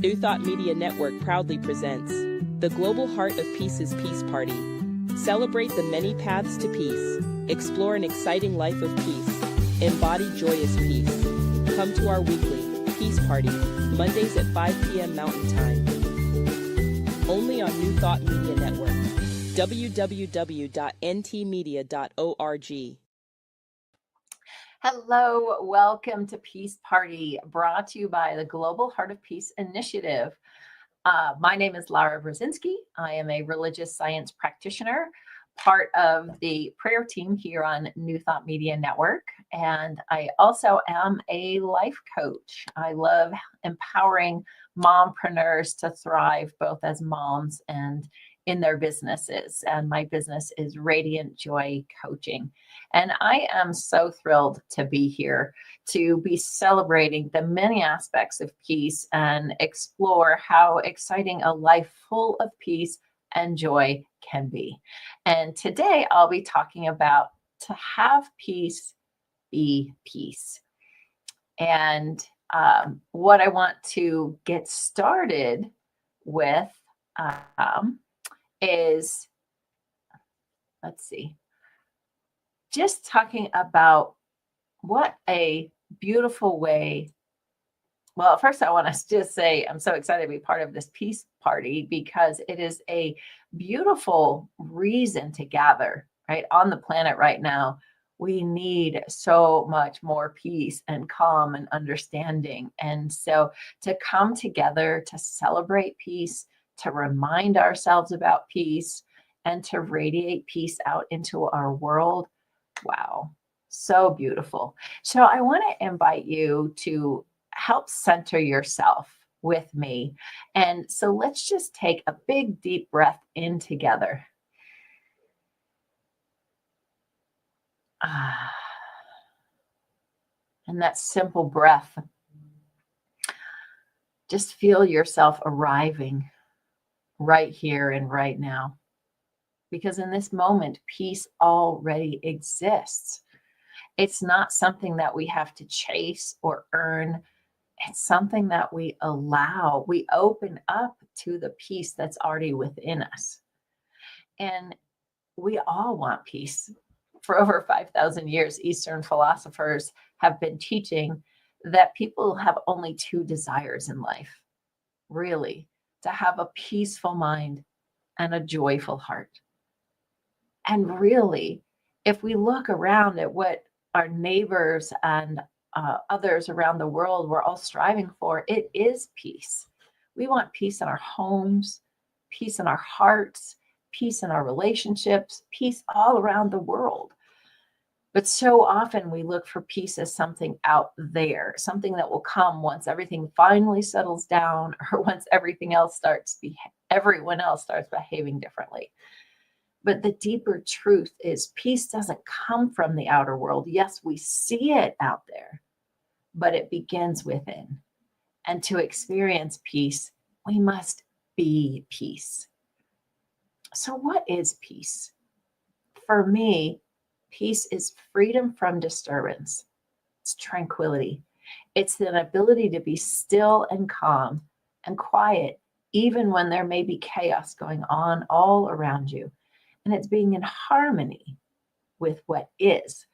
New Thought Media Network proudly presents the Global Heart of Peace's Peace Party. Celebrate the many paths to peace. Explore an exciting life of peace. Embody joyous peace. Come to our weekly Peace Party, Mondays at 5 p.m. Mountain Time. Only on New Thought Media Network. www.ntmedia.org. Hello, welcome to Peace Party, brought to you by the Global Heart of Peace Initiative. My name is Lara Brzezinski. I am a religious science practitioner, part of the prayer team here on New Thought Media Network, and I also am a life coach. I love empowering mompreneurs to thrive both as moms and in their businesses, and my business is Radiant Joy Coaching. And I am so thrilled to be here to be celebrating the many aspects of peace and explore how exciting a life full of peace and joy can be. And today I'll be talking about to have peace be peace. And what I want to get started with is, let's see, just talking about what a beautiful way. Well, first I want to just say I'm so excited to be part of this peace party because it is a beautiful reason to gather, right? On the planet right now, we need so much more peace and calm and understanding. And so to come together to celebrate peace, to remind ourselves about peace, and to radiate peace out into our world. Wow, so beautiful. So I want to invite you to help center yourself with me. And so let's just take a big, deep breath in together. And that simple breath, just feel yourself arriving right here and right now. Because in this moment, peace already exists. It's not something that we have to chase or earn. It's something that we allow. We open up to the peace that's already within us. And we all want peace. For over 5,000 years, Eastern philosophers have been teaching that people have only two desires in life, really, to have a peaceful mind and a joyful heart. And really, if we look around at what our neighbors and others around the world we're all striving for, it is peace. We want peace in our homes, peace in our hearts, peace in our relationships, peace all around the world. But so often we look for peace as something out there, something that will come once everything finally settles down or once everyone else starts behaving differently. But the deeper truth is peace doesn't come from the outer world. Yes, we see it out there, but it begins within. And to experience peace, we must be peace. So what is peace? For me, peace is freedom from disturbance. It's tranquility. It's the ability to be still and calm and quiet, even when there may be chaos going on all around you. And it's being in harmony with what is.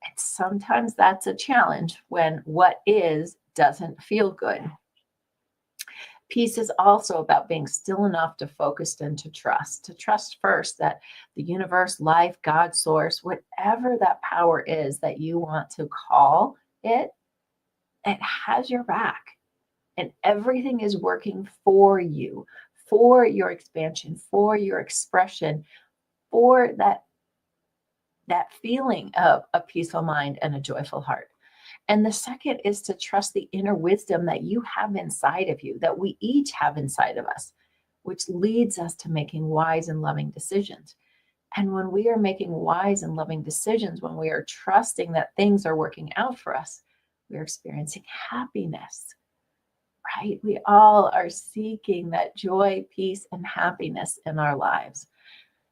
And sometimes that's a challenge when what is doesn't feel good. Peace is also about being still enough to focus and to trust first that the universe, life, God, source, whatever that power is that you want to call it, it has your back. And everything is working for you, for your expansion, for your expression, for that feeling of a peaceful mind and a joyful heart. And the second is to trust the inner wisdom that you have inside of you, that we each have inside of us, which leads us to making wise and loving decisions. And when we are making wise and loving decisions, when we are trusting that things are working out for us, we're experiencing happiness, right? We all are seeking that joy, peace, and happiness in our lives.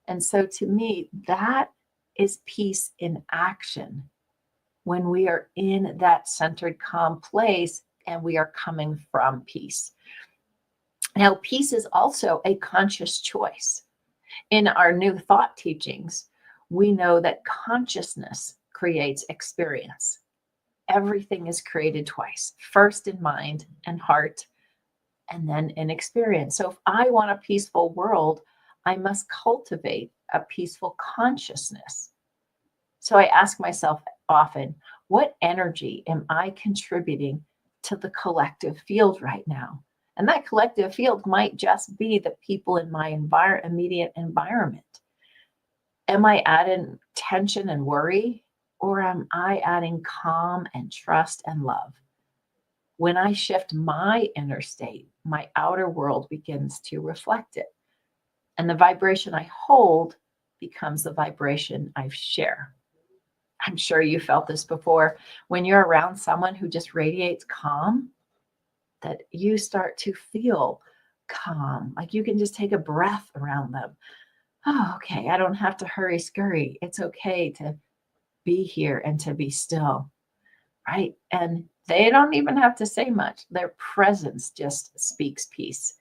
And so to me, that is peace in action. When we are in that centered, calm place and we are coming from peace. Now, peace is also a conscious choice. In our new thought teachings, we know that consciousness creates experience. Everything is created twice, first in mind and heart, and then in experience. So if I want a peaceful world, I must cultivate a peaceful consciousness. So I ask myself often, what energy am I contributing to the collective field right now? And that collective field might just be the people in my immediate environment. Am I adding tension and worry, or am I adding calm and trust and love? When I shift my inner state, my outer world begins to reflect it. And the vibration I hold becomes the vibration I share. I'm sure you felt this before. When you're around someone who just radiates calm, that you start to feel calm. Like you can just take a breath around them. Oh, okay. I don't have to hurry, scurry. It's okay to be here and to be still, right? And they don't even have to say much. Their presence just speaks peace.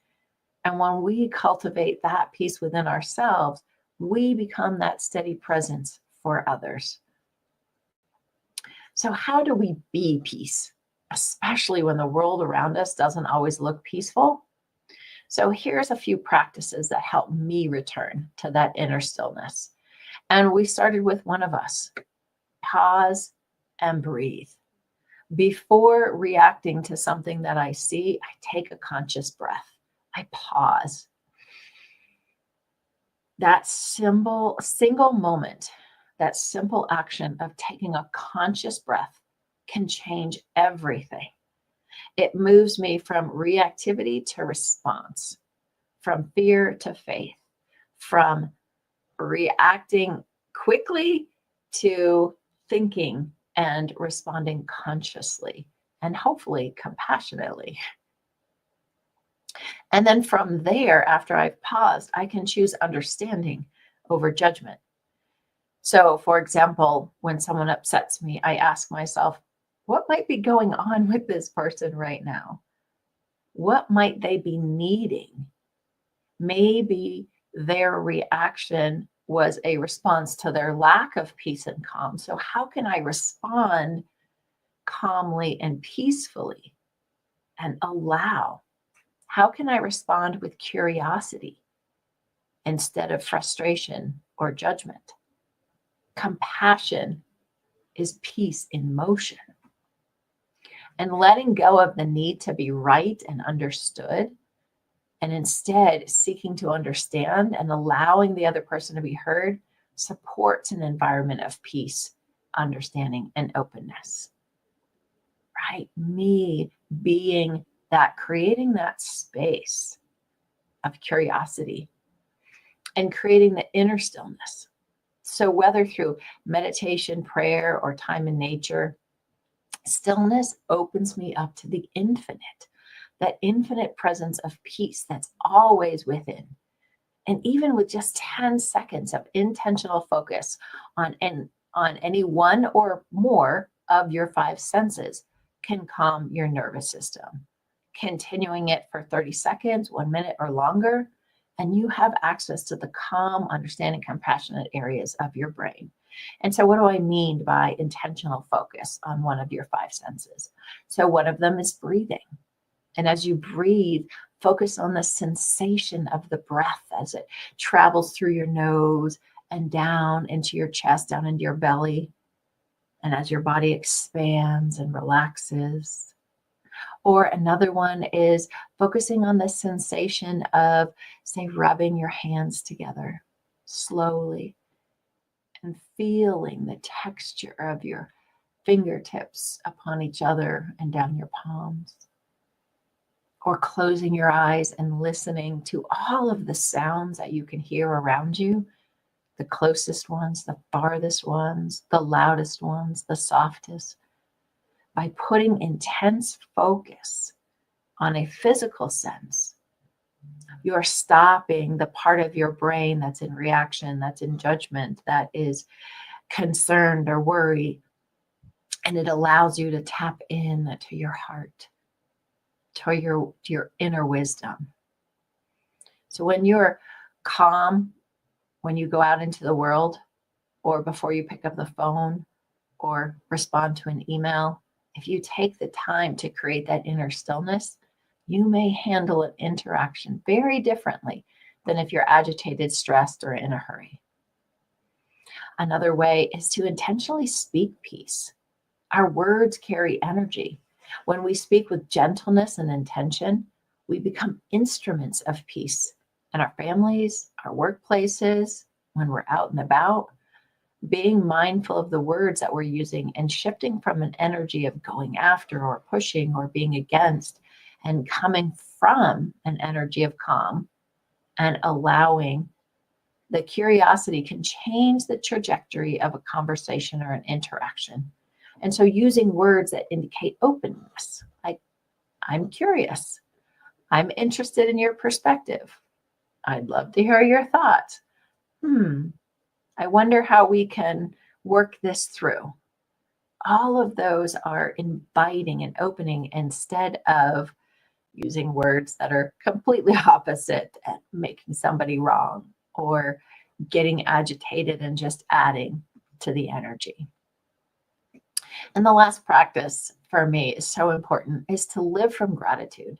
And when we cultivate that peace within ourselves, we become that steady presence for others. So how do we be peace, especially when the world around us doesn't always look peaceful? So here's a few practices that help me return to that inner stillness. And we started with one of us. Pause and breathe. Before reacting to something that I see, I take a conscious breath. I pause. That single moment, that simple action of taking a conscious breath can change everything. It moves me from reactivity to response, from fear to faith, from reacting quickly to thinking and responding consciously and hopefully compassionately. And then from there, after I've paused, I can choose understanding over judgment. So, for example, when someone upsets me, I ask myself, what might be going on with this person right now? What might they be needing? Maybe their reaction was a response to their lack of peace and calm. So how can I respond calmly and peacefully and allow? How can I respond with curiosity instead of frustration or judgment? Compassion is peace in motion. And letting go of the need to be right and understood, and instead seeking to understand and allowing the other person to be heard, supports an environment of peace, understanding, and openness. Right? Me being that, creating that space of curiosity and creating the inner stillness. So whether through meditation, prayer, or time in nature, stillness opens me up to the infinite, that infinite presence of peace that's always within. And even with just 10 seconds of intentional focus on any one or more of your 5 senses can calm your nervous system. Continuing it for 30 seconds, 1 minute or longer, and you have access to the calm, understanding, compassionate areas of your brain. And so what do I mean by intentional focus on one of your 5 senses? So one of them is breathing. And as you breathe, focus on the sensation of the breath as it travels through your nose and down into your chest, down into your belly. And as your body expands and relaxes. Or another one is focusing on the sensation of, say, rubbing your hands together slowly and feeling the texture of your fingertips upon each other and down your palms. Or closing your eyes and listening to all of the sounds that you can hear around you, the closest ones, the farthest ones, the loudest ones, the softest. By putting intense focus on a physical sense, you're stopping the part of your brain that's in reaction, that's in judgment, that is concerned or worried, and it allows you to tap in to your heart, to your inner wisdom. So when you're calm, when you go out into the world, or before you pick up the phone or respond to an email, if you take the time to create that inner stillness, you may handle an interaction very differently than if you're agitated, stressed, or in a hurry. Another way is to intentionally speak peace. Our words carry energy. When we speak with gentleness and intention, we become instruments of peace in our families, our workplaces, when we're out and about. Being mindful of the words that we're using and shifting from an energy of going after or pushing or being against and coming from an energy of calm and allowing the curiosity can change the trajectory of a conversation or an interaction. And so using words that indicate openness, like, I'm curious, I'm interested in your perspective, I'd love to hear your thoughts. I wonder how we can work this through. All of those are inviting and opening instead of using words that are completely opposite and making somebody wrong or getting agitated and just adding to the energy. And the last practice for me is so important, is to live from gratitude.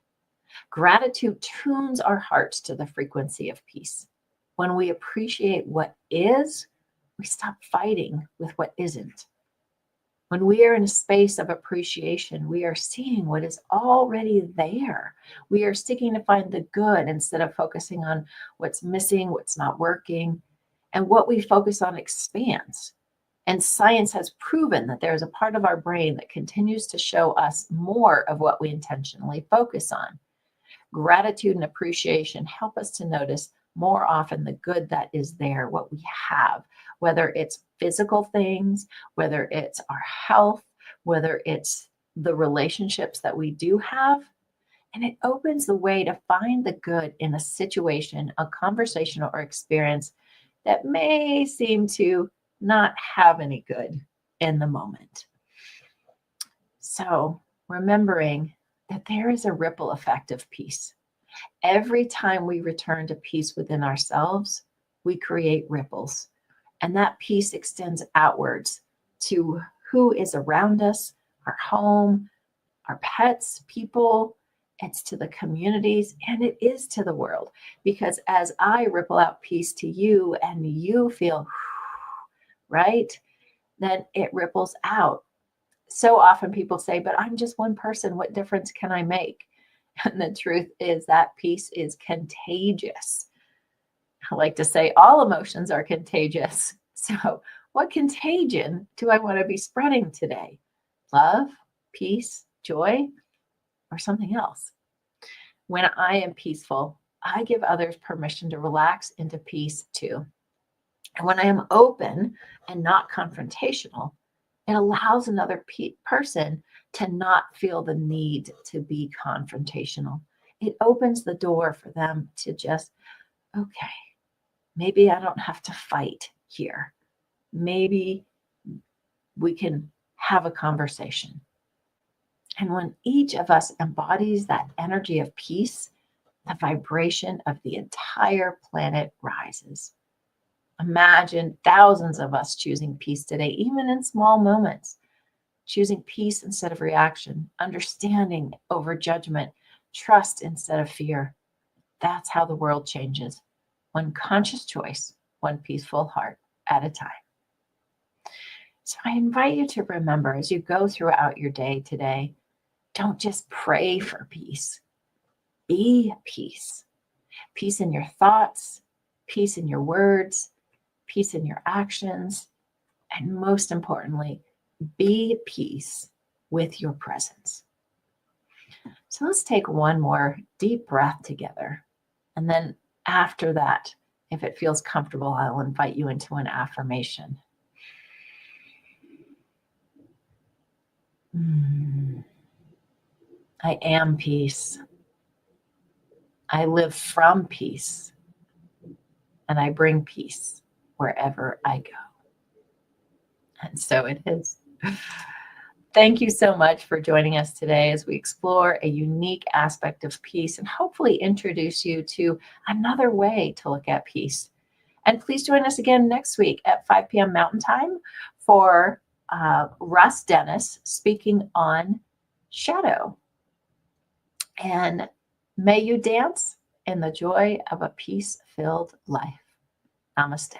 Gratitude tunes our hearts to the frequency of peace. When we appreciate what is, we stop fighting with what isn't. When we are in a space of appreciation, we are seeing what is already there. We are seeking to find the good instead of focusing on what's missing, what's not working. And what we focus on expands. And science has proven that there is a part of our brain that continues to show us more of what we intentionally focus on. Gratitude and appreciation help us to notice more often the good that is there, what we have, whether it's physical things, whether it's our health, whether it's the relationships that we do have. And it opens the way to find the good in a situation, a conversation, or experience that may seem to not have any good in the moment. So remembering that there is a ripple effect of peace. Every time we return to peace within ourselves, we create ripples. And that peace extends outwards to who is around us, our home, our pets, people. It's to the communities, and it is to the world. Because as I ripple out peace to you and you feel, right, then it ripples out. So often people say, but I'm just one person. What difference can I make? And the truth is that peace is contagious. I like to say all emotions are contagious. So what contagion do I want to be spreading today? Love, peace, joy, or something else? When I am peaceful, I give others permission to relax into peace too. And when I am open and not confrontational, it allows another person to not feel the need to be confrontational. It opens the door for them to just, okay, maybe I don't have to fight here. Maybe we can have a conversation. And when each of us embodies that energy of peace, the vibration of the entire planet rises. Imagine thousands of us choosing peace today, even in small moments, choosing peace instead of reaction, understanding over judgment, trust instead of fear. That's how the world changes. One conscious choice, one peaceful heart at a time. So I invite you to remember as you go throughout your day today, don't just pray for peace. Be peace. Peace in your thoughts, peace in your words, peace in your actions, and most importantly, be peace with your presence. So let's take one more deep breath together. And then after that, if it feels comfortable, I'll invite you into an affirmation. I am peace. I live from peace. And I bring peace wherever I go. And so it is. Thank you so much for joining us today as we explore a unique aspect of peace and hopefully introduce you to another way to look at peace. And please join us again next week at 5 p.m. Mountain Time for Russ Dennis speaking on shadow. And may you dance in the joy of a peace-filled life. Namaste.